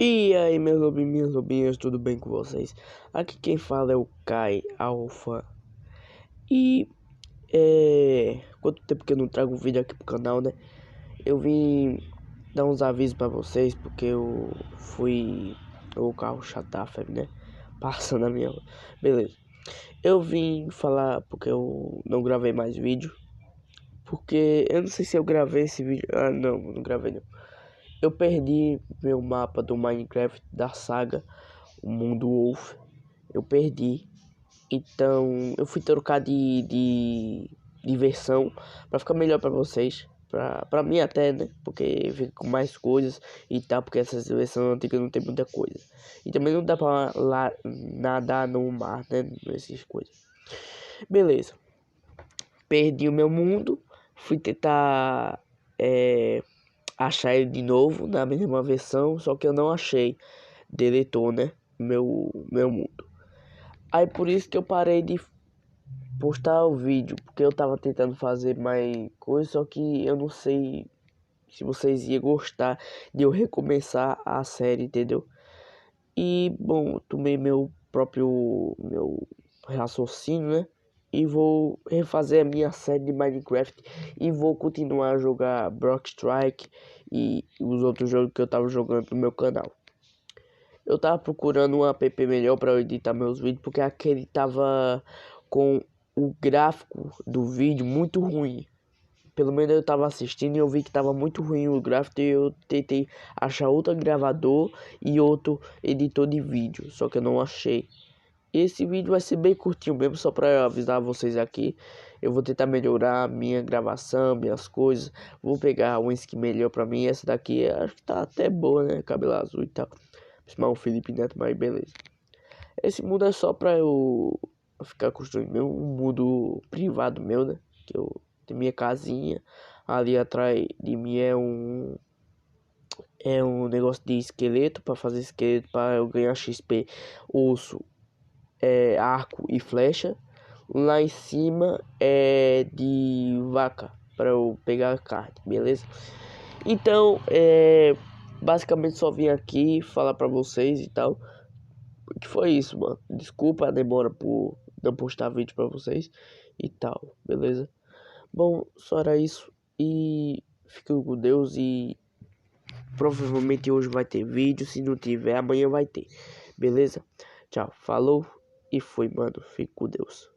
E aí, meus lobinhos, minhas lobinhas, tudo bem com vocês? Aqui quem fala é o Kai Alpha. E quanto tempo que eu não trago vídeo aqui pro canal, né? Eu vim dar uns avisos pra vocês porque eu fui o carro chatáfero, né? Passando na minha. Beleza. Eu vim falar porque eu não gravei mais vídeo. Porque eu não sei se eu gravei esse vídeo. Ah, não gravei não. Eu perdi meu mapa do Minecraft da saga O Mundo Wolf. Eu perdi. Então eu fui trocar de versão para ficar melhor para vocês. Pra mim até, né? Porque fica com mais coisas e tal. Porque essas versões antigas não tem muita coisa. E também não dá pra lá nadar no mar, né? Essas coisas. Beleza. Perdi o meu mundo. Fui tentar achar ele de novo na mesma versão, só que eu não achei. Deletou, né? Meu mundo. Aí por isso que eu parei de postar o vídeo, porque eu tava tentando fazer mais coisa, só que eu não sei se vocês iam gostar de eu recomeçar a série, entendeu? E bom, tomei meu raciocínio, né? E vou refazer a minha série de Minecraft e vou continuar a jogar Block Strike e os outros jogos que eu tava jogando no meu canal. Eu tava procurando um app melhor para editar meus vídeos, porque aquele tava com o gráfico do vídeo muito ruim. Pelo menos eu tava assistindo e eu vi que tava muito ruim o gráfico e eu tentei achar outro gravador e outro editor de vídeo, só que eu não achei. Esse vídeo vai ser bem curtinho mesmo, só para avisar vocês aqui. Eu vou tentar melhorar a minha gravação, minhas coisas. Vou pegar uma skin melhor para mim. Essa daqui acho que tá até boa, né? Cabelo azul e tal. Chamar o Felipe Neto, mas beleza. Esse mundo é só pra eu ficar construindo meu um mundo privado meu, né? Que eu tenho minha casinha. Ali atrás de mim é um negócio de esqueleto para fazer esqueleto para eu ganhar XP, osso, arco e flecha. Lá em cima é de vaca para eu pegar carne, beleza? Então, basicamente só vim aqui falar para vocês e tal. Que foi isso, mano. Desculpa a demora por não postar vídeo pra vocês e tal, beleza? Bom, só era isso. E fiquem com Deus. E provavelmente hoje vai ter vídeo. Se não tiver, amanhã vai ter, beleza? Tchau, falou e fui, mano. Fique com Deus.